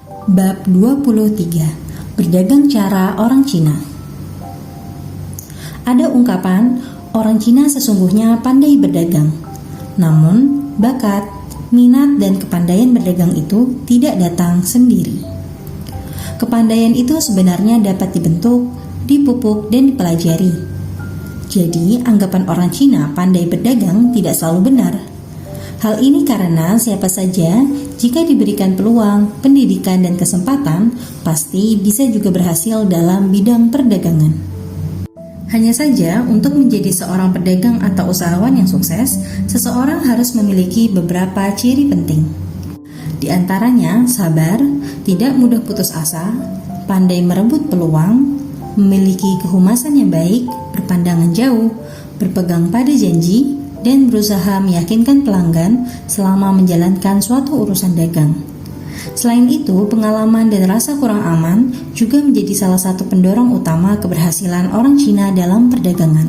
Bab 23. Berdagang cara orang Cina. Ada ungkapan, orang Cina sesungguhnya pandai berdagang. Namun, bakat, minat, dan kepandaian berdagang itu tidak datang sendiri. Kepandaian itu sebenarnya dapat dibentuk, dipupuk, dan dipelajari. Jadi, anggapan orang Cina pandai berdagang tidak selalu benar. Hal ini karena siapa saja jika diberikan peluang, pendidikan, dan kesempatan, pasti bisa juga berhasil dalam bidang perdagangan. Hanya saja, untuk menjadi seorang pedagang atau usahawan yang sukses, seseorang harus memiliki beberapa ciri penting. Di antaranya, sabar, tidak mudah putus asa, pandai merebut peluang, memiliki kehumasan yang baik, berpandangan jauh, berpegang pada janji, dan berusaha meyakinkan pelanggan selama menjalankan suatu urusan dagang. Selain itu, pengalaman dan rasa kurang aman juga menjadi salah satu pendorong utama keberhasilan orang Cina dalam perdagangan.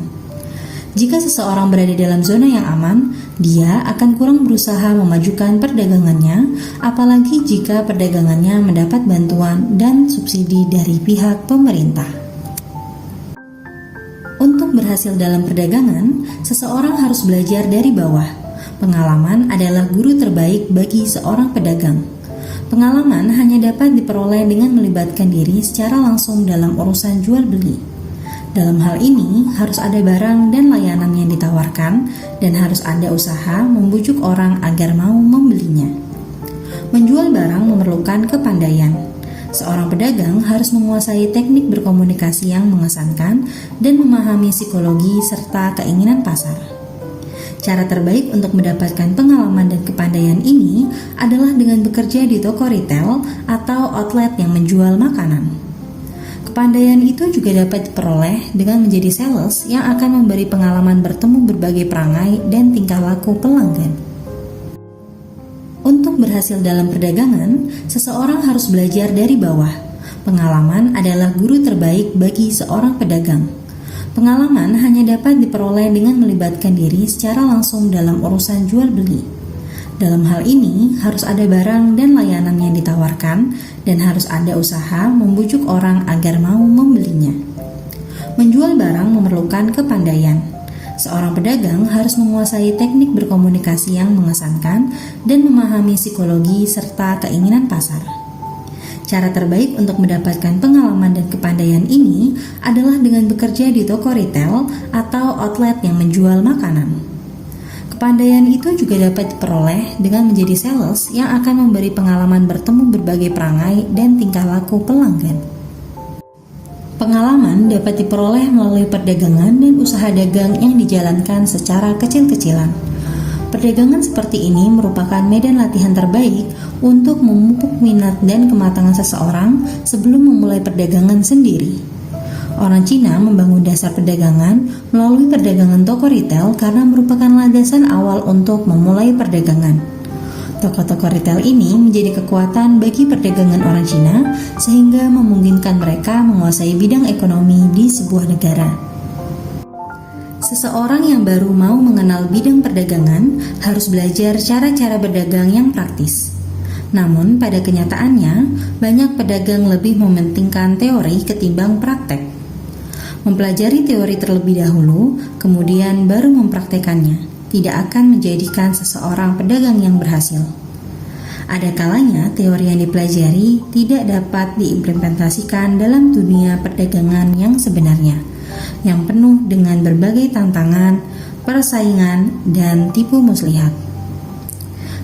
Jika seseorang berada dalam zona yang aman, dia akan kurang berusaha memajukan perdagangannya, apalagi jika perdagangannya mendapat bantuan dan subsidi dari pihak pemerintah. Untuk berhasil dalam perdagangan, seseorang harus belajar dari bawah. Pengalaman adalah guru terbaik bagi seorang pedagang. Pengalaman hanya dapat diperoleh dengan melibatkan diri secara langsung dalam urusan jual beli. Dalam hal ini, harus ada barang dan layanan yang ditawarkan, dan harus ada usaha membujuk orang agar mau membelinya. Menjual barang memerlukan kepandaian. Seorang pedagang harus menguasai teknik berkomunikasi yang mengesankan dan memahami psikologi serta keinginan pasar. Cara terbaik untuk mendapatkan pengalaman dan kepandaian ini adalah dengan bekerja di toko retail atau outlet yang menjual makanan. Kepandaian itu juga dapat diperoleh dengan menjadi sales yang akan memberi pengalaman bertemu berbagai perangai dan tingkah laku pelanggan. Untuk berhasil dalam perdagangan, seseorang harus belajar dari bawah. Pengalaman adalah guru terbaik bagi seorang pedagang. Pengalaman hanya dapat diperoleh dengan melibatkan diri secara langsung dalam urusan jual beli. Dalam hal ini, harus ada barang dan layanan yang ditawarkan, dan harus ada usaha membujuk orang agar mau membelinya. Menjual barang memerlukan kepandaian. Seorang pedagang harus menguasai teknik berkomunikasi yang mengesankan dan memahami psikologi serta keinginan pasar. Cara terbaik untuk mendapatkan pengalaman dan kepandaian ini adalah dengan bekerja di toko retail atau outlet yang menjual makanan. Kepandaian itu juga dapat diperoleh dengan menjadi sales yang akan memberi pengalaman bertemu berbagai perangai dan tingkah laku pelanggan. Pengalaman dapat diperoleh melalui perdagangan dan usaha dagang yang dijalankan secara kecil-kecilan. Perdagangan seperti ini merupakan medan latihan terbaik untuk memupuk minat dan kematangan seseorang sebelum memulai perdagangan sendiri. Orang Cina membangun dasar perdagangan melalui perdagangan toko retail karena merupakan landasan awal untuk memulai perdagangan. Toko-toko retail ini menjadi kekuatan bagi perdagangan orang Cina sehingga memungkinkan mereka menguasai bidang ekonomi di sebuah negara. Seseorang yang baru mau mengenal bidang perdagangan harus belajar cara-cara berdagang yang praktis. Namun pada kenyataannya, banyak pedagang lebih mementingkan teori ketimbang praktek. Mempelajari teori terlebih dahulu, kemudian baru mempraktekannya, tidak akan menjadikan seseorang pedagang yang berhasil. Ada kalanya teori yang dipelajari tidak dapat diimplementasikan dalam dunia perdagangan yang sebenarnya, yang penuh dengan berbagai tantangan, persaingan, dan tipu muslihat.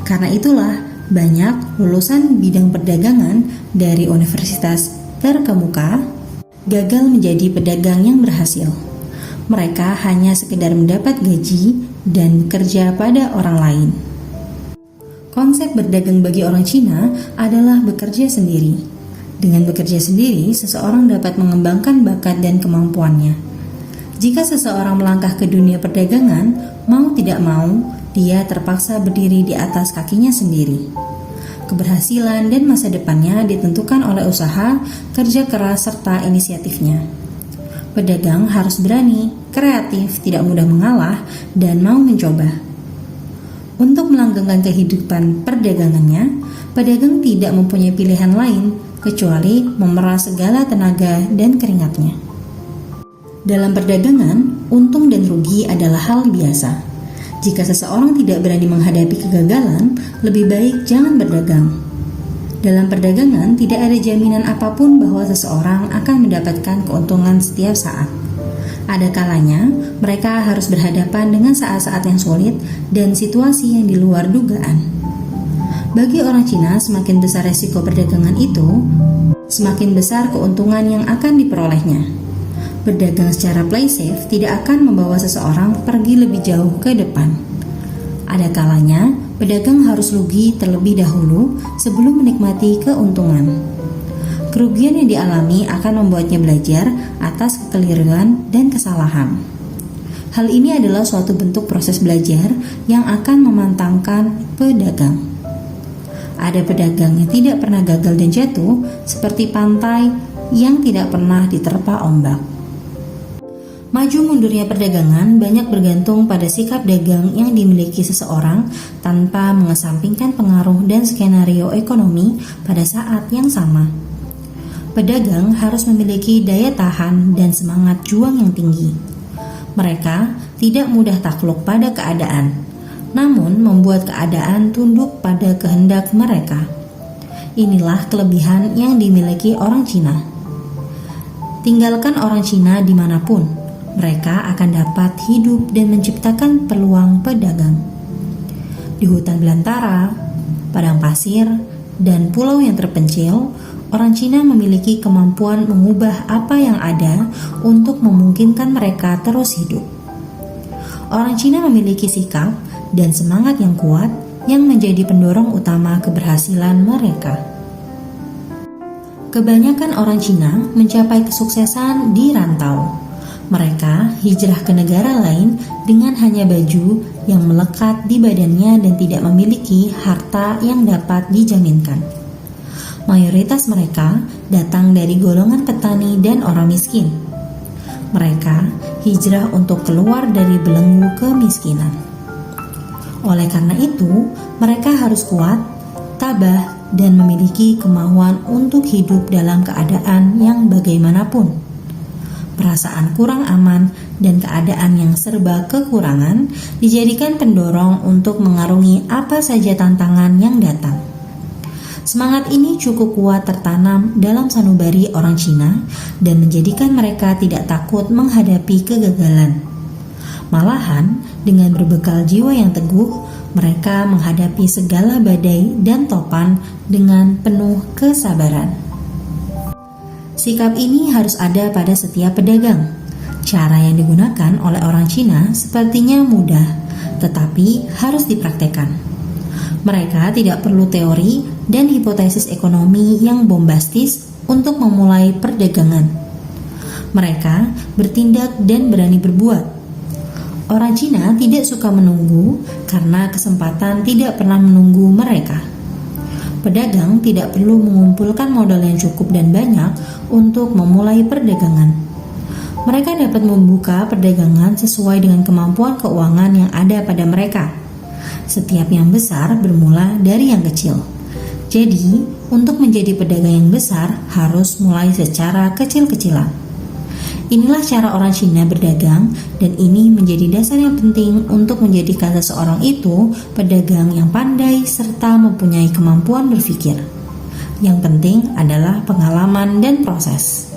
Karena itulah, banyak lulusan bidang perdagangan dari universitas terkemuka gagal menjadi pedagang yang berhasil. Mereka hanya sekedar mendapat gaji dan bekerja pada orang lain. Konsep berdagang bagi orang Cina adalah bekerja sendiri. Dengan bekerja sendiri, seseorang dapat mengembangkan bakat dan kemampuannya. Jika seseorang melangkah ke dunia perdagangan, mau tidak mau, dia terpaksa berdiri di atas kakinya sendiri. Keberhasilan dan masa depannya ditentukan oleh usaha, kerja keras, serta inisiatifnya. Pedagang harus berani, kreatif, tidak mudah mengalah, dan mau mencoba. Untuk melanggengkan kehidupan perdagangannya, pedagang tidak mempunyai pilihan lain kecuali memeras segala tenaga dan keringatnya. Dalam perdagangan, untung dan rugi adalah hal biasa. Jika seseorang tidak berani menghadapi kegagalan, lebih baik jangan berdagang. Dalam perdagangan, tidak ada jaminan apapun bahwa seseorang akan mendapatkan keuntungan setiap saat. Ada kalanya, mereka harus berhadapan dengan saat-saat yang sulit dan situasi yang di luar dugaan. Bagi orang Cina, semakin besar resiko perdagangan itu, semakin besar keuntungan yang akan diperolehnya. Berdagang secara play safe tidak akan membawa seseorang pergi lebih jauh ke depan. Ada kalanya, pedagang harus rugi terlebih dahulu sebelum menikmati keuntungan. Kerugian yang dialami akan membuatnya belajar atas kekeliruan dan kesalahan. Hal ini adalah suatu bentuk proses belajar yang akan memantangkan pedagang. Ada pedagang yang tidak pernah gagal dan jatuh, seperti pantai yang tidak pernah diterpa ombak. Maju mundurnya perdagangan banyak bergantung pada sikap dagang yang dimiliki seseorang tanpa mengesampingkan pengaruh dan skenario ekonomi pada saat yang sama. Pedagang harus memiliki daya tahan dan semangat juang yang tinggi. Mereka tidak mudah takluk pada keadaan, namun membuat keadaan tunduk pada kehendak mereka. Inilah kelebihan yang dimiliki orang Cina. Tinggalkan orang Cina dimanapun, mereka akan dapat hidup dan menciptakan peluang pedagang. Di hutan belantara, padang pasir, dan pulau yang terpencil, orang Cina memiliki kemampuan mengubah apa yang ada untuk memungkinkan mereka terus hidup. Orang Cina memiliki sikap dan semangat yang kuat yang menjadi pendorong utama keberhasilan mereka. Kebanyakan orang Cina mencapai kesuksesan di rantau. Mereka hijrah ke negara lain dengan hanya baju yang melekat di badannya dan tidak memiliki harta yang dapat dijaminkan. Mayoritas mereka datang dari golongan petani dan orang miskin. Mereka hijrah untuk keluar dari belenggu kemiskinan. Oleh karena itu, mereka harus kuat, tabah, dan memiliki kemauan untuk hidup dalam keadaan yang bagaimanapun. Perasaan kurang aman dan keadaan yang serba kekurangan dijadikan pendorong untuk mengarungi apa saja tantangan yang datang. Semangat ini cukup kuat tertanam dalam sanubari orang Cina dan menjadikan mereka tidak takut menghadapi kegagalan. Malahan, dengan berbekal jiwa yang teguh, mereka menghadapi segala badai dan topan dengan penuh kesabaran. Sikap ini harus ada pada setiap pedagang. Cara yang digunakan oleh orang Cina sepertinya mudah, tetapi harus dipraktekkan. Mereka tidak perlu teori dan hipotesis ekonomi yang bombastis untuk memulai perdagangan. Mereka bertindak dan berani berbuat. Orang Cina tidak suka menunggu karena kesempatan tidak pernah menunggu mereka. Pedagang tidak perlu mengumpulkan modal yang cukup dan banyak untuk memulai perdagangan. Mereka dapat membuka perdagangan sesuai dengan kemampuan keuangan yang ada pada mereka. Setiap yang besar bermula dari yang kecil. Jadi, untuk menjadi pedagang yang besar harus mulai secara kecil-kecilan. Inilah cara orang Cina berdagang, dan ini menjadi dasar yang penting untuk menjadikan seseorang itu pedagang yang pandai serta mempunyai kemampuan berpikir. Yang penting adalah pengalaman dan proses.